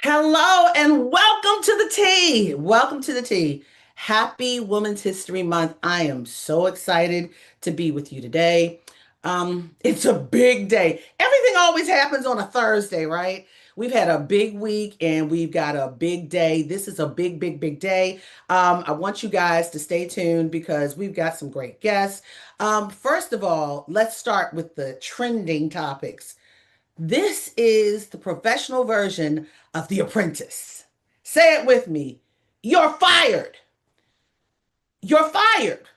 Hello and welcome to the tea. Welcome to the tea. Happy Women's History Month. I am so excited to be with you today. It's a big day. Everything always happens on a Thursday, right? We've had a big week and we've got a big day. This is a big, big, big day. I want you guys to stay tuned because we've got some great guests. First of all, let's start with the trending topics. This is the professional version of The Apprentice. Say it with me. You're fired. You're fired.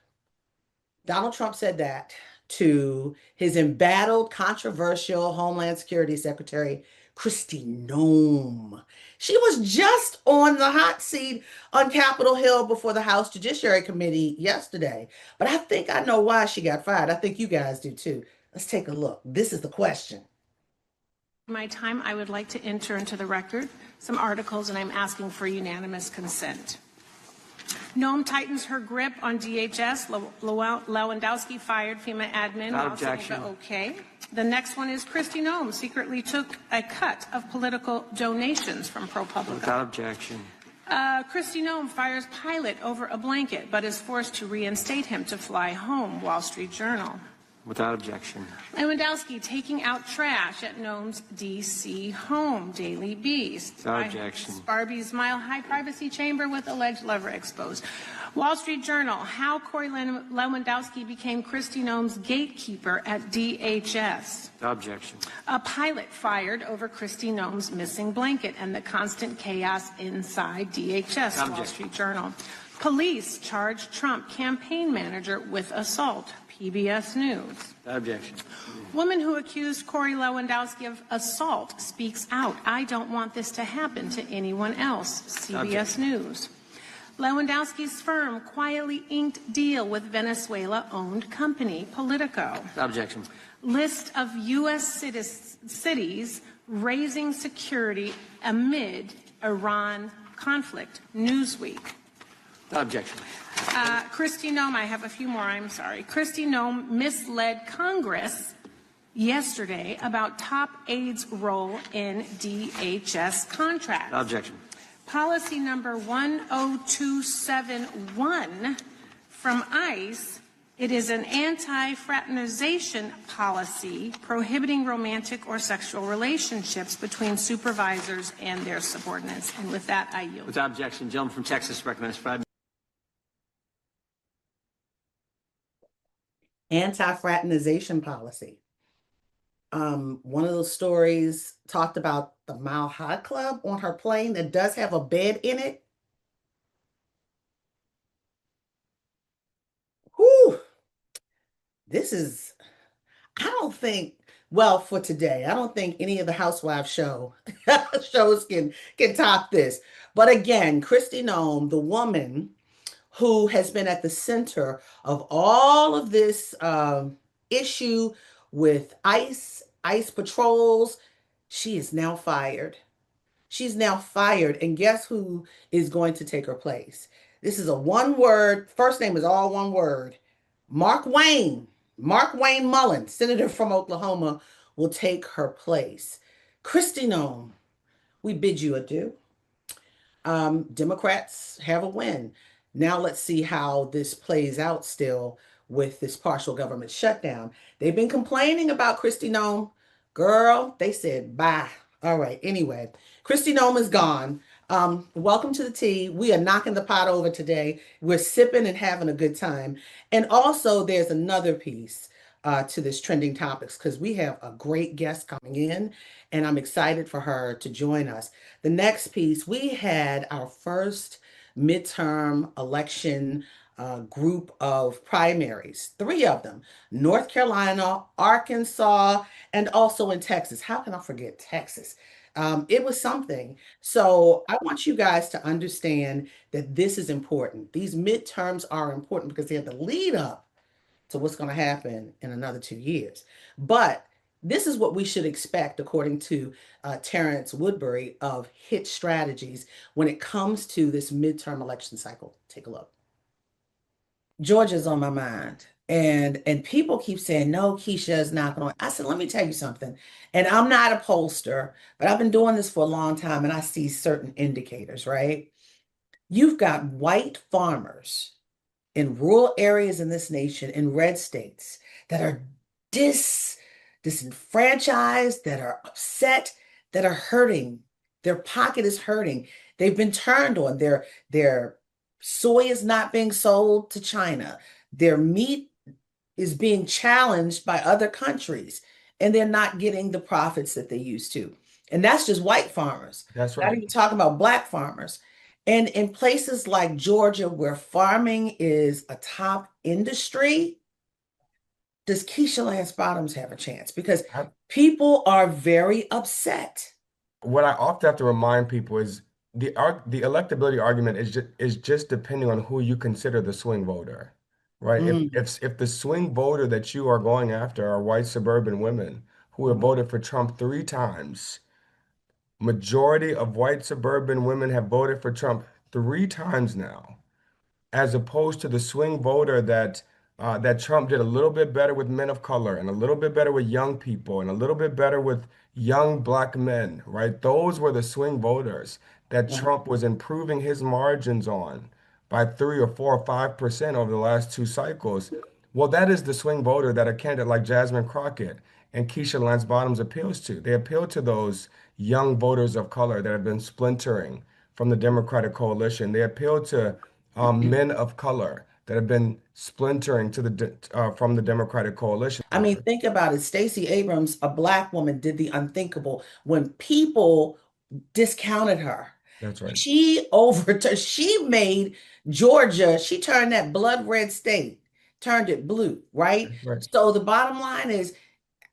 Donald Trump said that to his embattled, controversial Homeland Security Secretary, Kristi Noem. She was just on the hot seat on Capitol Hill before the House Judiciary Committee yesterday. But I think I know why she got fired. I think you guys do too. Let's take a look. This is the question. My time, I would like to enter into the record some articles, and I'm asking for unanimous consent. Noem tightens her grip on DHS. Lewandowski fired FEMA admin. Without objection. Okay. The next one is Kristi Noem secretly took a cut of political donations from ProPublica. Without objection. Kristi Noem fires pilot over a blanket, but is forced to reinstate him to fly home. Wall Street Journal. Without objection. Lewandowski taking out trash at Noem's D.C. home. Daily Beast. Without objection. Barbie's mile-high privacy chamber with alleged lover exposed. Wall Street Journal. How Corey Lewandowski became Kristi Noem's gatekeeper at DHS. Without objection. A pilot fired over Kristi Noem's missing blanket and the constant chaos inside DHS. Wall Street Journal. Police charge Trump campaign manager with assault. PBS News. Without objection. Woman who accused Corey Lewandowski of assault speaks out. I don't want this to happen to anyone else. CBS News. Lewandowski's firm quietly inked deal with Venezuela-owned company Politico. Without objection. List of U.S. cities raising security amid Iran conflict. Newsweek. Without objection. Kristi Noem, I have a few more, I'm sorry. Kristi Noem misled Congress yesterday about top aides' role in DHS contracts. Without objection. Policy number 10271 from ICE. It is an anti-fraternization policy prohibiting romantic or sexual relationships between supervisors and their subordinates. And with that, I yield. Without objection. Gentleman from Texas recommends 5 minutes. Anti-fraternization policy. One of those stories talked about the Mile High Club on her plane that does have a bed in it. Whew. This is, I don't think, well, for today, I don't think any of the Housewives shows can top this. But again, Kristi Noem, the woman who has been at the center of all of this issue with ICE patrols, she is now fired. She's now fired. And guess who is going to take her place? This is a one-word, first name is all one word. Markwayne Mullin, senator from Oklahoma, will take her place. Kristi Noem, we bid you adieu. Democrats have a win. Now let's see how this plays out still with this partial government shutdown. They've been complaining about Kristi Noem. Girl, they said bye. All right, anyway, Kristi Noem is gone. Welcome to the tea. We are knocking the pot over today. We're sipping and having a good time. And also there's another piece to this trending topics because we have a great guest coming in and I'm excited for her to join us. The next piece, we had our first midterm election group of primaries, 3 of them, North Carolina, Arkansas, and also in Texas. How can I forget Texas? It was something. So I want you guys to understand that this is important. These midterms are important because they're the lead up to what's going to happen in another 2 years. But this is what we should expect, according to Terrance Woodbury of HIT Strategies, when it comes to this midterm election cycle. Take a look. Georgia's on my mind. And people keep saying, no, Keisha is not going. I said, let me tell you something. And I'm not a pollster, but I've been doing this for a long time and I see certain indicators, right? You've got white farmers in rural areas in this nation, in red states, that are disenfranchised, that are upset, that are hurting. Their pocket is hurting. They've been turned on. Their soy is not being sold to China. Their meat is being challenged by other countries, and they're not getting the profits that they used to. And that's just white farmers. That's Not right. even talking about black farmers. And in places like Georgia, where farming is a top industry, does Keisha Lance Bottoms have a chance? Because I, people are very upset. what I often have to remind people is the electability argument is just depending on who you consider the swing voter, right? Mm, If the swing voter that you are going after are white suburban women who have mm, voted for Trump 3 times, majority of white suburban women have voted for Trump 3 times now, as opposed to the swing voter that Trump did a little bit better with men of color and a little bit better with young people and a little bit better with young black men, right? Those were the swing voters that mm. Trump was improving his margins on by 3 or 4 or 5% over the last 2 cycles. Well, that is the swing voter that a candidate like Jasmine Crockett and Keisha Lance Bottoms appeals to. They appeal to those young voters of color that have been splintering from the Democratic coalition. They appeal to men of color that have been splintering from the Democratic coalition. I mean, think about it. Stacey Abrams, a black woman, did the unthinkable when people discounted her. That's right. She made Georgia, she turned that blood red state, turned it blue, right? That's right. So the bottom line is,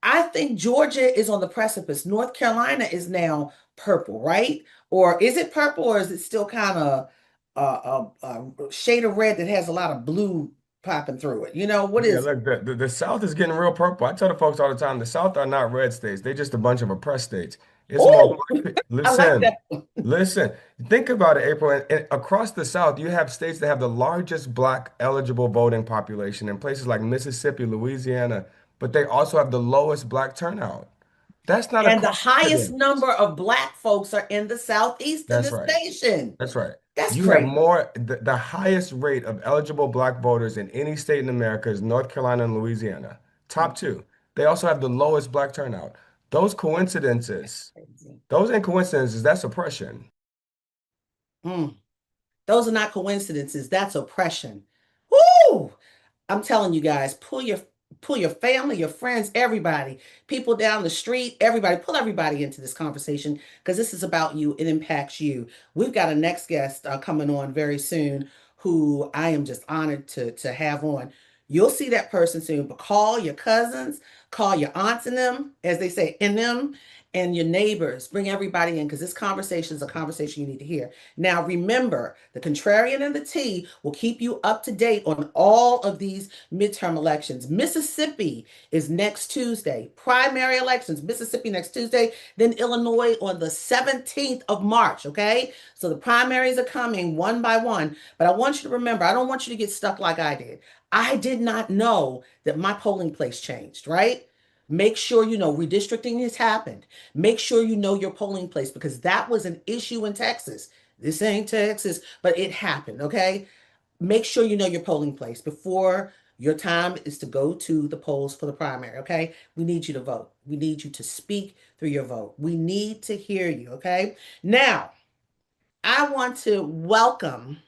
I think Georgia is on the precipice. North Carolina is now purple, right? Or is it purple, or is it still kind of a shade of red that has a lot of blue popping through it? What Yeah, is it? look, the South is getting real purple. I tell the folks all the time, the South are not red states. They're just a bunch of oppressed states. It's more Oh, black. I like Listen, that. listen. Think about it, April. And across the South, you have states that have the largest black eligible voting population in places like Mississippi, Louisiana, but they also have the lowest black turnout. That's not a And the highest coincidence. number of black folks are in the southeast in That's this right. nation. That's right. That's You have crazy. more, the highest rate of eligible black voters in any state in America is North Carolina and Louisiana. Top two. They also have the lowest black turnout. Those coincidences, Crazy. those ain't coincidences, that's oppression. Mm. Those are not coincidences. That's oppression. Woo! I'm telling you guys, pull your family, your friends, everybody, people down the street, everybody, pull everybody into this conversation because this is about you. It impacts you. We've got a next guest coming on very soon who I am just honored to have on. You'll see that person soon, but call your cousins, call your aunts and them, as they say, in them, and your neighbors. Bring everybody in because this conversation is a conversation you need to hear. Now, remember, the contrarian and the T will keep you up to date on all of these midterm elections. Mississippi is next Tuesday. Primary elections, Mississippi next Tuesday, then Illinois on the 17th of March, okay? So the primaries are coming one by one. But I want you to remember, I don't want you to get stuck like I did. I did not know that my polling place changed, right? Make sure you know redistricting has happened. Make sure you know your polling place because that was an issue in Texas. This ain't Texas, but it happened, okay? Make sure you know your polling place before your time is to go to the polls for the primary, okay? We need you to vote. We need you to speak through your vote. We need to hear you, okay? Now, I want to welcome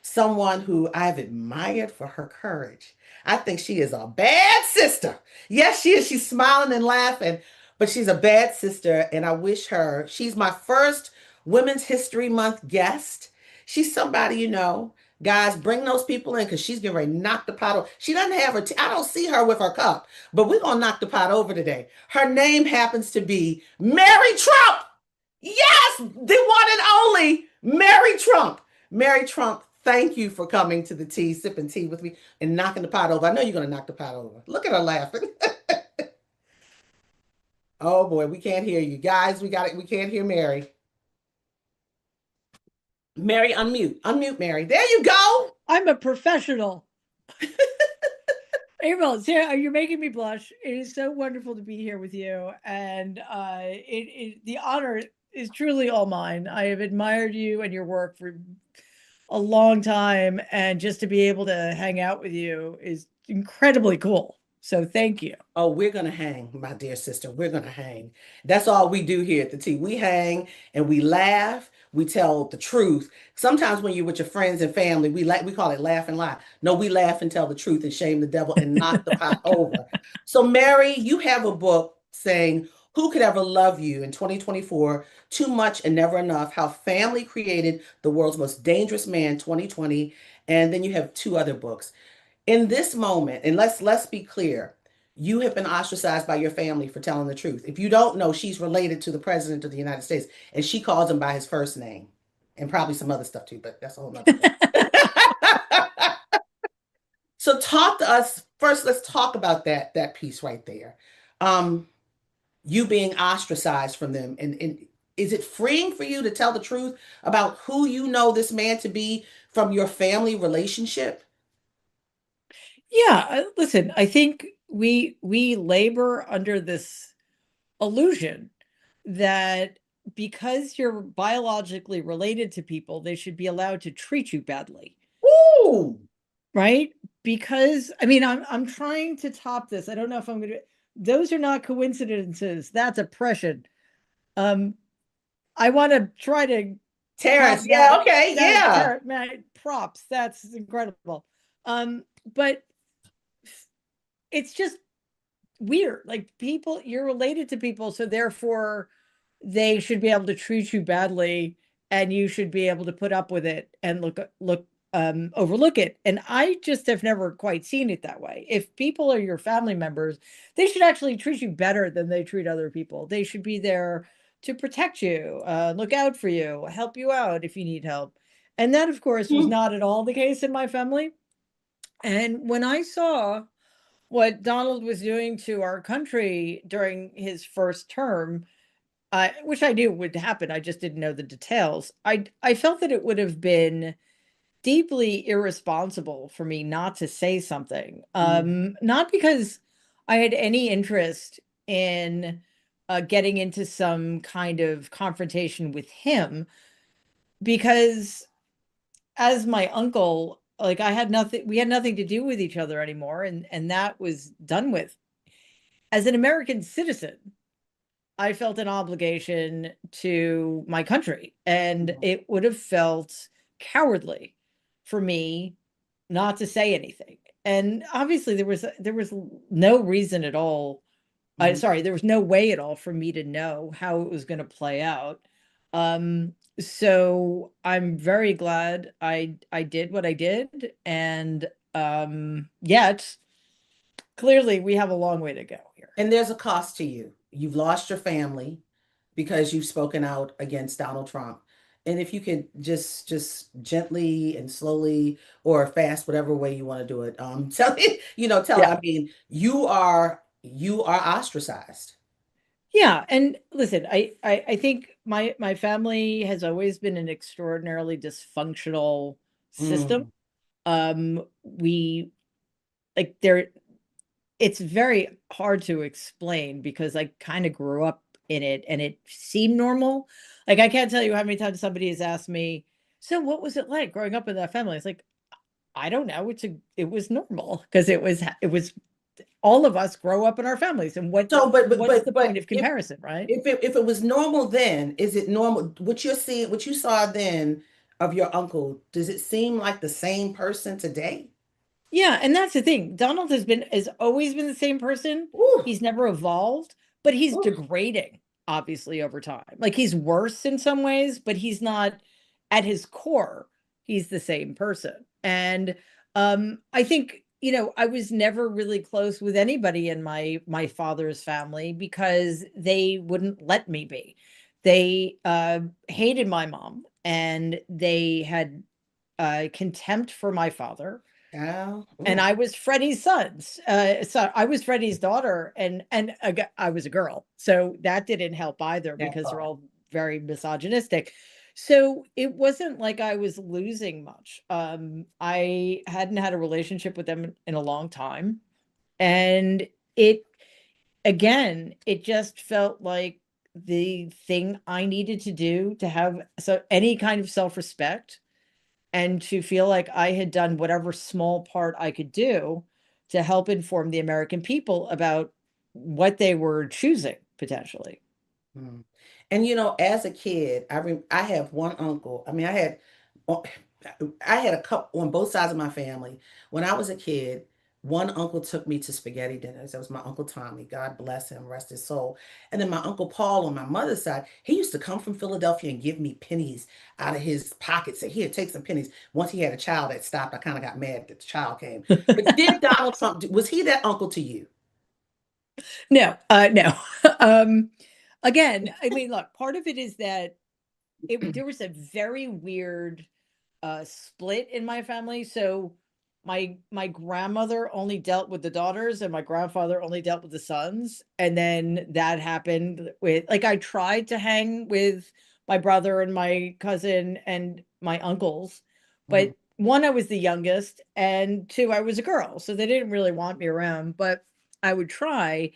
someone who I've admired for her courage. I think she is a bad sister. Yes, she is. She's smiling and laughing, but she's a bad sister, and I wish her, she's my first Women's History Month guest. She's somebody, guys, bring those people in because she's getting ready to knock the pot over. She doesn't have her, I don't see her with her cup, but we're going to knock the pot over today. Her name happens to be Mary Trump. Yes, the one and only Mary Trump. Mary Trump, thank you for coming to the tea, sipping tea with me and knocking the pot over. I know you're going to knock the pot over. Look at her laughing. Oh boy, we can't hear you. Guys, we got it. We can't hear Mary. Mary, unmute. Unmute, Mary. There you go. I'm a professional. April, Sarah, you're making me blush. It is so wonderful to be here with you, and the honor is truly all mine. I have admired you and your work for a long time, and just to be able to hang out with you is incredibly cool. So thank you. Oh, we're gonna hang, my dear sister. We're gonna hang. That's all we do here at the T. We hang and we laugh. We tell the truth. Sometimes when you're with your friends and family, we call it laugh and lie. No, we laugh and tell the truth and shame the devil and knock the pot over. So, Mary, you have a book saying, "Who Could Ever Love You in 2024? Too Much and Never Enough: How Family Created the World's Most Dangerous Man 2020." And then you have two other books in this moment. And let's be clear, you have been ostracized by your family for telling the truth. If you don't know, she's related to the president of the United States, and she calls him by his first name, and probably some other stuff too, but that's a whole nother thing. So talk to us first. Let's talk about that piece right there. um you being ostracized from them, and is it freeing for you to tell the truth about who you know this man to be from your family relationship? Yeah, listen, I think we labor under this illusion that because you're biologically related to people, they should be allowed to treat you badly, Ooh. right? Because I mean, I'm trying to top this. I don't know if I'm gonna. Those are not coincidences. That's oppression. Um, I want to try to top Terrance, yeah, that. okay, yeah. Props. That's incredible. But it's just weird. Like people, you're related to people, so therefore they should be able to treat you badly, and you should be able to put up with it and overlook it. And I just have never quite seen it that way. If people are your family members, they should actually treat you better than they treat other people. They should be there to protect you, look out for you, help you out if you need help. And that, of course, was Hmm. not at all the case in my family. And when I saw what Donald was doing to our country during his first term, which I knew would happen, I just didn't know the details. I felt that it would have been deeply irresponsible for me not to say something. Not because I had any interest in getting into some kind of confrontation with him, because as my uncle, like I had nothing, we had nothing to do with each other anymore, and that was done with. As an American citizen, I felt an obligation to my country, and it would have felt cowardly for me not to say anything. And obviously there was no reason at all. Mhm. Sorry, there was no way at all for me to know how it was going to play out. So I'm very glad I did what I did, and yet clearly we have a long way to go here. And there's a cost to you. You've lost your family because you've spoken out against Donald Trump. And if you could just gently and slowly or fast, whatever way you want to do it, Yeah. I mean, you are ostracized. Yeah, and listen, I think my family has always been an extraordinarily dysfunctional system. Mm, We like there it's very hard to explain because I kind of grew up in it and it seemed normal. Like I can't tell you how many times somebody has asked me, "So what was it like growing up in that family?" It's like, I don't know. It was normal because it was all of us grow up in our families, and so, what's the point but of comparison, right? if it was normal then, is it normal? What you saw then of your uncle, does it seem like the same person today? Yeah, and that's the thing. Donald has always been the same person. Ooh, He's never evolved, but he's ooh. degrading, obviously, over time. Like he's worse in some ways, but he's not at his core, he's the same person. And I think, I was never really close with anybody in my father's family because they wouldn't let me be. They hated my mom, and they had contempt for my father, Yeah. and Ooh. I was Freddie's sons. So I was Freddie's daughter, and I was a girl, so that didn't help either That because they're part. all very misogynistic. So it wasn't like I was losing much. I hadn't had a relationship with them in a long time. And it, again, it just felt like the thing I needed to do to have any kind of self-respect and to feel like I had done whatever small part I could do to help inform the American people about what they were choosing potentially. Mm. And as a kid, I have one uncle. I mean, uh, I had a couple on both sides of my family. When I was a kid, one uncle took me to spaghetti dinners. That was my Uncle Tommy. God bless him, rest his soul. And then my Uncle Paul on my mother's side, he used to come from Philadelphia and give me pennies out of his pocket. Say, here, take some pennies. Once he had a child that stopped, I kind of got mad that the child came. But did Donald Trump, was he that uncle to you? No, no. Again, I mean, look, part of it is that there was a very weird split in my family. So my grandmother only dealt with the daughters and my grandfather only dealt with the sons. And then that happened with, like, I tried to hang with my brother and my cousin and my uncles, Mhm. but one, I was the youngest, and two, I was a girl, so they didn't really want me around, but I would try.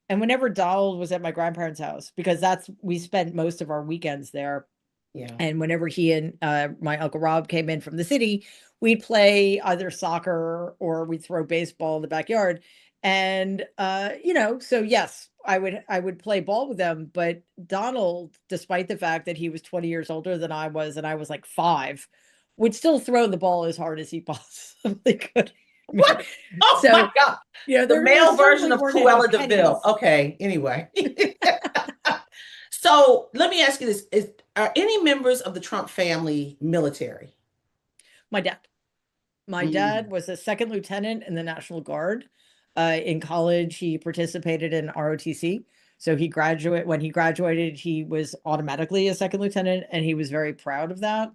And whenever Donald was at my grandparents' house, because we spent most of our weekends there, Yeah. and whenever he and my Uncle Rob came in from the city, we'd play either soccer or we'd throw baseball in the backyard. And so yes, I would play ball with them. But Donald, despite the fact that he was 20 years older than I was, and I was like 5, would still throw the ball as hard as he possibly could. What? Oh my So, God. The there male version certainly of weren't any Cruella de Vil. pennies. Okay, anyway. So let me ask you this. Are any members of the Trump family military? My dad. My Mm, dad was a second lieutenant in the National Guard. In college, he participated in ROTC. So when he graduated, he was automatically a second lieutenant, and he was very proud of that.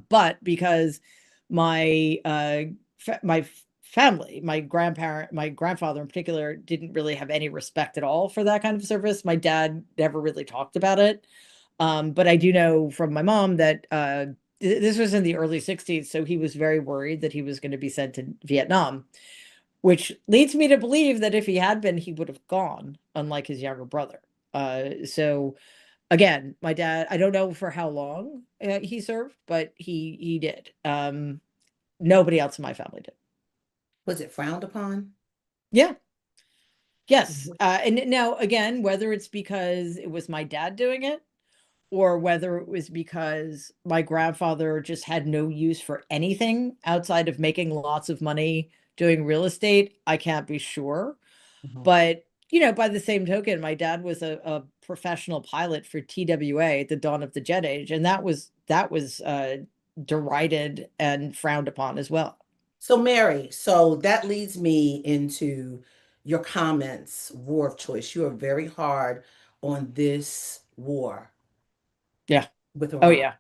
But because my my family, my grandfather in particular, didn't really have any respect at all for that kind of service, my dad never really talked about it. But I do know from my mom that this was in the early 60s, so he was very worried that he was going to be sent to Vietnam, which leads me to believe that if he had been, he would have gone, unlike his younger brother. So again, my dad, I don't know for how long he served, but he did. Nobody else in my family did. was it frowned upon? Yeah. Yes. And now again, whether it's because it was my dad doing it, or whether it was because my grandfather just had no use for anything outside of making lots of money doing real estate, I can't be sure. Mhm. But, by the same token, my dad was a professional pilot for TWA at the dawn of the jet age, and that was derided and frowned upon as well. So, Mary, so that leads me into your comments, war of choice. You are very hard on this war Yeah. with Oh, Iran. yeah.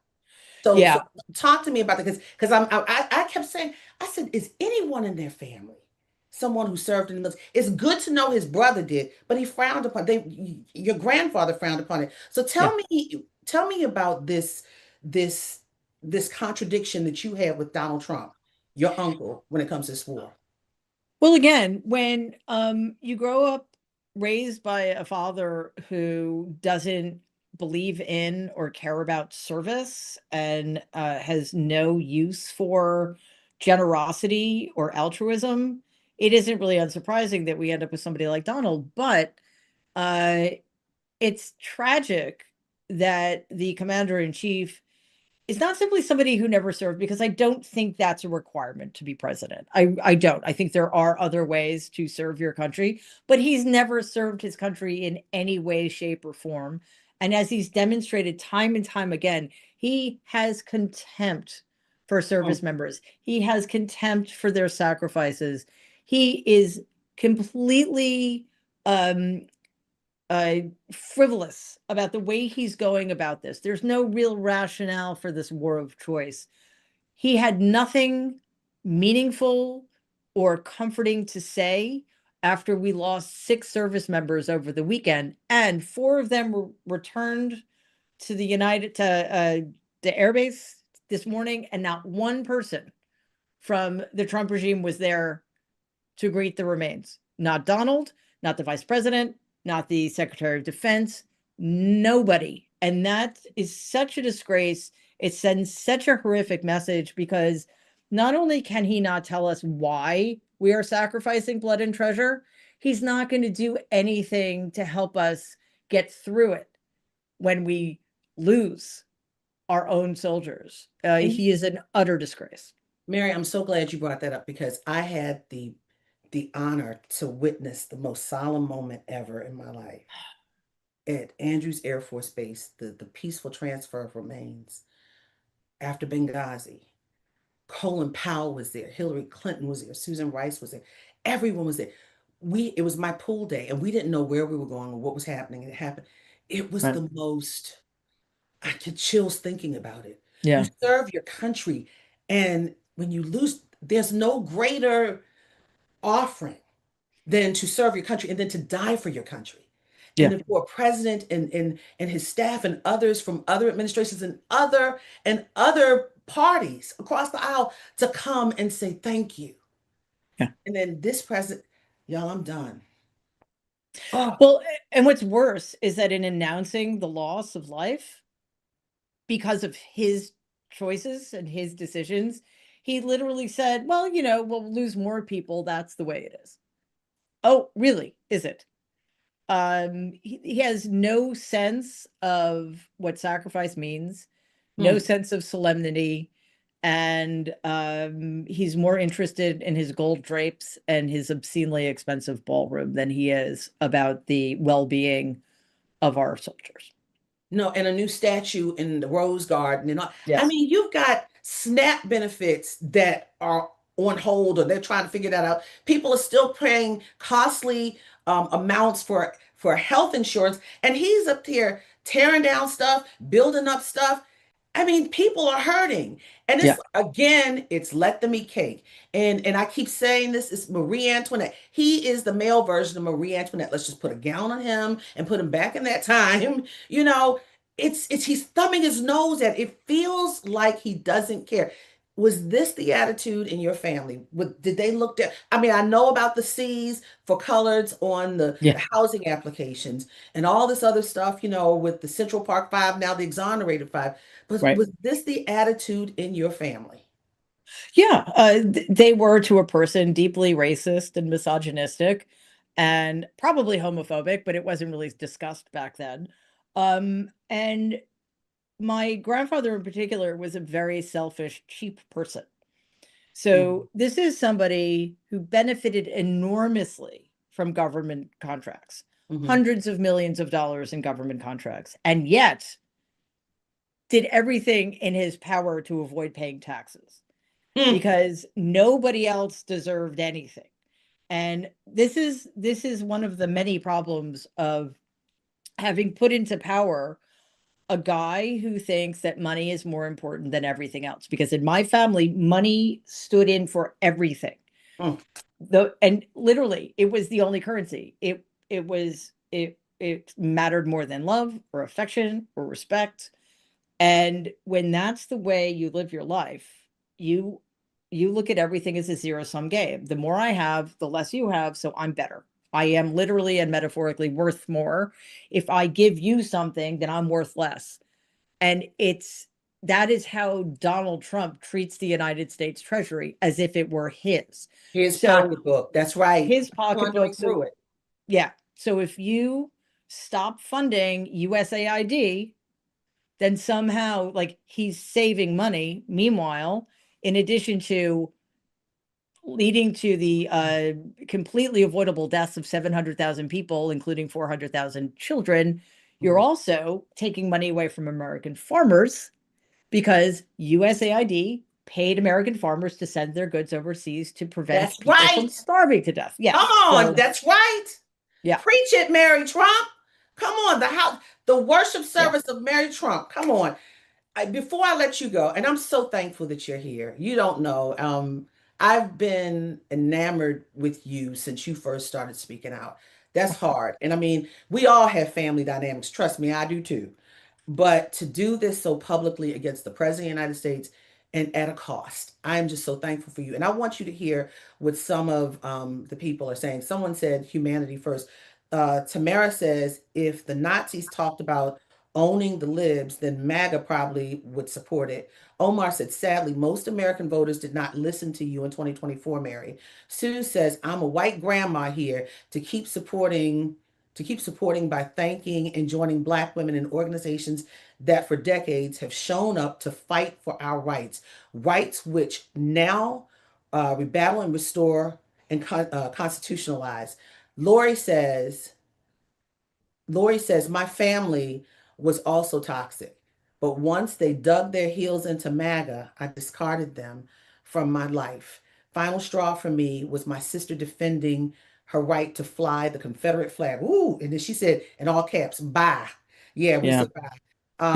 So Yeah. talk to me about that because I kept saying, I said, is anyone in their family someone who served in the military? It's good to know his brother did, but he frowned upon your grandfather frowned upon it. So Yeah. tell me about this this contradiction that you have with Donald Trump, your uncle, when it comes to this war. Well, again, when you grow up raised by a father who doesn't believe in or care about service and has no use for generosity or altruism, it isn't really unsurprising that we end up with somebody like Donald. But uh, it's tragic that the commander in chief is not simply somebody who never served, because I don't think that's a requirement to be president. I don't. I think there are other ways to serve your country, but he's never served his country in any way, shape, or form. And as he's demonstrated time and time again, he has contempt for service members. He has contempt for their sacrifices. He is completely um uh, frivolous about the way he's going about this. There's no real rationale for this war of choice. He had nothing meaningful or comforting to say after we lost 6 service members over the weekend, and 4 of them were returned to the airbase this morning, and not one person from the Trump regime was there to greet the remains. Not Donald, not the vice president, not the secretary of defense, nobody. And that is such a disgrace. It sends such a horrific message because not only can he not tell us why we are sacrificing blood and treasure, he's not going to do anything to help us get through it when we lose our own soldiers. He is an utter disgrace. Mary, I'm so glad you brought that up because I had the honor to witness the most solemn moment ever in my life at Andrews Air Force Base, the peaceful transfer of remains after Benghazi. Colin Powell was there, Hillary Clinton was there, Susan Rice was there, everyone was there. It was my pool day, and we didn't know where we were going or what was happening. And it happened. It was Right. the most, I get chills thinking about it. You Yeah. serve your country, and when you lose, there's no greater offering than to serve your country and then to die for your country. And Yeah. then for a president and his staff and others from other administrations and other parties across the aisle to come and say thank you. Yeah. And then this president, y'all, I'm done. Oh, Well, and what's worse is that in announcing the loss of life because of his choices and his decisions, he literally said, well, we'll lose more people. That's the way it is. Oh, really? Is it? He has no sense of what sacrifice means, no sense of solemnity, and he's more interested in his gold drapes and his obscenely expensive ballroom than he is about the well-being of our soldiers. no, and a new statue in the Rose Garden and all. I Yes. mean, you've got SNAP benefits that are on hold or they're trying to figure that out. People are still paying costly amounts for health insurance, and he's up here tearing down stuff, building up stuff. I mean, people are hurting. And it's Yeah. again, it's let them eat cake. And I keep saying this is Marie Antoinette. He is the male version of Marie Antoinette. Let's just put a gown on him and put him back in that time. You know, it's he's thumbing his nose at it. It feels like he doesn't care. Was this the attitude in your family? Did they look at? I mean, I know about the C's for coloreds on Yeah. the housing applications and all this other stuff, with the Central Park Five, now the exonerated five. But Right. was this the attitude in your family? Yeah. They were, to a person, deeply racist and misogynistic and probably homophobic, but it wasn't really discussed back then. And my grandfather in particular was a very selfish, cheap person. Mhm, So this is somebody who benefited enormously from government contracts, mhm, hundreds of millions of dollars in government contracts, and yet did everything in his power to avoid paying taxes mm. because nobody else deserved anything. And this is one of the many problems of having put into power a guy who thinks that money is more important than everything else. Because in my family, money stood in for everything. Mm. And literally, it was the only currency. It mattered more than love or affection or respect. And when that's the way you live your life, you you look at everything as a zero-sum game. The more I have, the less you have, so I'm better. I am literally and metaphorically worth more. If I give you something, then I'm worth less. And that is how Donald Trump treats the United States Treasury, as if it were his. His So pocketbook. That's right. his Plundering pocketbook. through So it. yeah. So if you stop funding USAID, then somehow, like, he's saving money. Meanwhile, in addition to leading to the completely avoidable deaths of 700,000 people, including 400,000 children, you're Mhm. also taking money away from American farmers because USAID paid American farmers to send their goods overseas to prevent That's people from right. starving to death. Come Yes. on. So, That's right. yeah, Preach it, Mary Trump. Come on. The worship yeah, service of Mary Trump. Come on. Before I let you go, and I'm so thankful that you're here. You don't know. I've been enamored with you since you first started speaking out. That's hard. And I mean, we all have family dynamics. Trust me, I do too. But to do this so publicly against the President of the United States and at a cost. I'm just so thankful for you. And I want you to hear what some of the people are saying. Someone said humanity first. Tamara says if the Nazis talked about owning the libs, then MAGA probably would support it. Omar said, sadly, most American voters did not listen to you in 2024, Mary. Sue says, I'm a white grandma here to keep supporting by thanking and joining Black women in organizations that for decades have shown up to fight for our rights, rights which now we battle and restore and constitutionalize. Lori says, Lori says, my family was also toxic, but once they dug their heels into MAGA, I discarded them from my life. Final straw for me was my sister defending her right to fly the Confederate flag. Ooh, and then she said in all caps, bye. Yeah, we Yeah. said bye.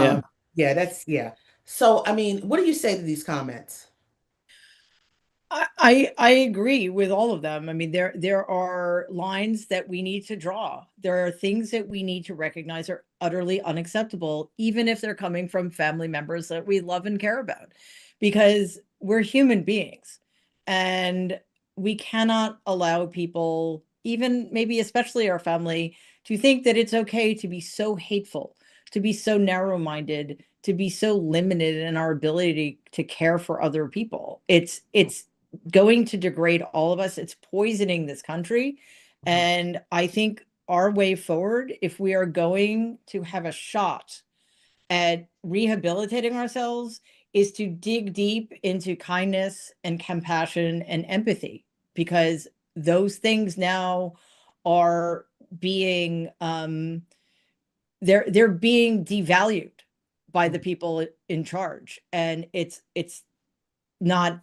Yeah. Yeah, that's yeah. So, I mean, what do you say to these comments? I agree with all of them. I mean, there are lines that we need to draw. There are things that we need to recognize are utterly unacceptable, even if they're coming from family members that we love and care about, because we're human beings, and we cannot allow people, even maybe especially our family, to think that it's okay to be so hateful, to be so narrow-minded, to be so limited in our ability to care for other people. It's going to degrade all of us. It's poisoning this country. Mhm. And I think our way forward, if we are going to have a shot at rehabilitating ourselves, is to dig deep into kindness and compassion and empathy, because those things now are being they're being devalued by the people in charge, and it's not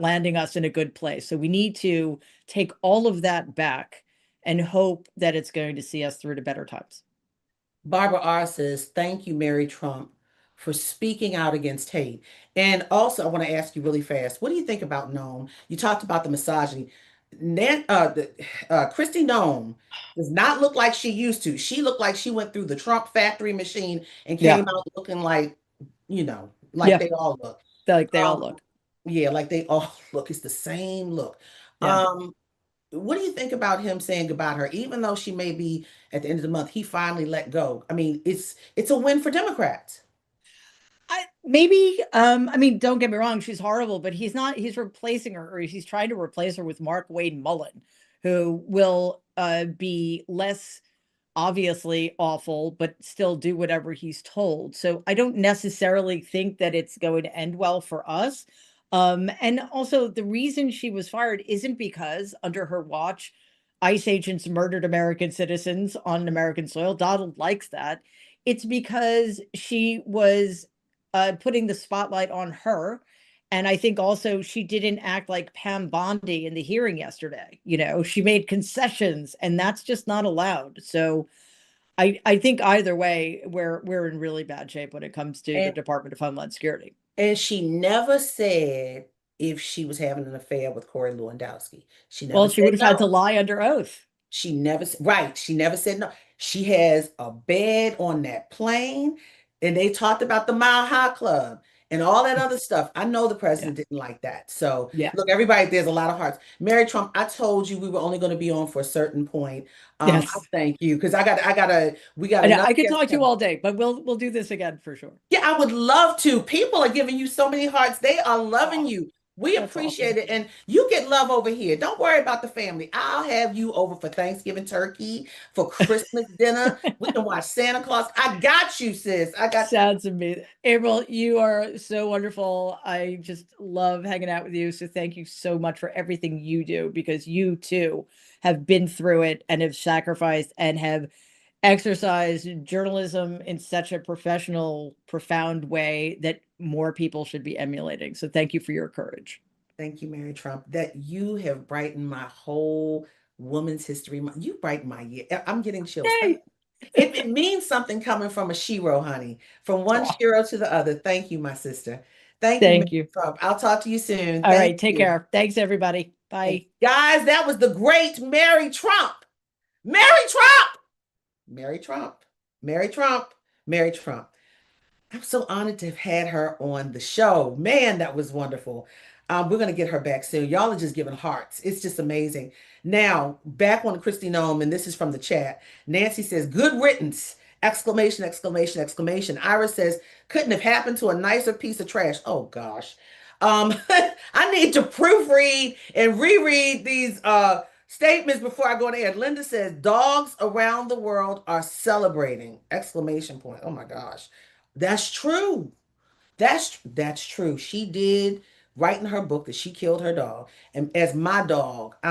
landing us in a good place. So we need to take all of that back and hope that it's going to see us through to better times. Barbara R says, thank you, Mary Trump, for speaking out against hate. And also, I want to ask you really fast, what do you think about Noam? You talked about the misogyny. Kristi Noem does not look like she used to. She looked like she went through the Trump factory machine and came Yeah. out looking like, like Yeah. they all look. Like they all Um, look. yeah, like they all look. It's the same look. Yeah. Um, what do you think about him saying goodbye to her, even though she may be at the end of the month, he finally let go? I mean, it's a win for Democrats. I mean, don't get me wrong, she's horrible, but he's replacing her, or he's trying to replace her with Markwayne Mullin, who will be less obviously awful, but still do whatever he's told. So I don't necessarily think that it's going to end well for us. And also, the reason she was fired isn't because under her watch, ICE agents murdered American citizens on American soil. Donald likes that. It's because she was putting the spotlight on her. And I think also she didn't act like Pam Bondi in the hearing yesterday. She made concessions, and that's just not allowed. So I think either way, we're in really bad shape when it comes to the And Department of Homeland Security. and she never said if she was having an affair with Corey Lewandowski. She never Well, she said would have had to no. lie under oath. She never, right. She never said no. She has a bed on that plane, and they talked about the Mile High Club and all that other stuff. I know the Yeah. president didn't like that. So, Yeah. look, everybody, there's a lot of hearts. Mary Trump, I told you we were only going to be on for a certain point. I Yes. thank you because we got I know another I could guest talk to you coming. all day, but we'll do this again for sure. Yeah, I would love to. People are giving you so many hearts. They are loving Oh, you. We that's awesome. appreciate it. And you get love over here. Don't worry about the family. I'll have you over for Thanksgiving turkey, for Christmas dinner. We can watch Santa Claus. I got you, sis. I got Sounds amazing. April, you are so wonderful. I just love hanging out with you. So thank you so much for everything you do, because you too have been through it and have sacrificed and have exercised journalism in such a professional, profound way that more people should be emulating. So thank you for your courage. thank you, Mary Trump, that you have brightened my whole Women's History Month. You brighten my year. I'm getting chills. Yay. It means something coming from a shiro, honey. From one Oh, shiro to the other. Thank you, my sister. Thank you, Mary thank you. Trump. I'll talk to you soon. All Thank right. Take you. care. Thanks, everybody. Thanks. Bye. Guys, that was the great Mary Trump. Mary Trump. Mary Trump. Mary Trump. Mary Trump. I'm so honored to have had her on the show. Man, that was wonderful. We're going to get her back soon. Y'all are just giving hearts. It's just amazing. Now, back on Kristi Noem, and this is from the chat. Nancy says, good riddance! Exclamation, exclamation, exclamation. Ira says, couldn't have happened to a nicer piece of trash. Oh, gosh. I need to proofread and reread these statements before I go to air. Linda says, dogs around the world are celebrating! Exclamation point. Oh, my gosh. That's true. That's true. She did write in her book that she killed her dog. And as my dog,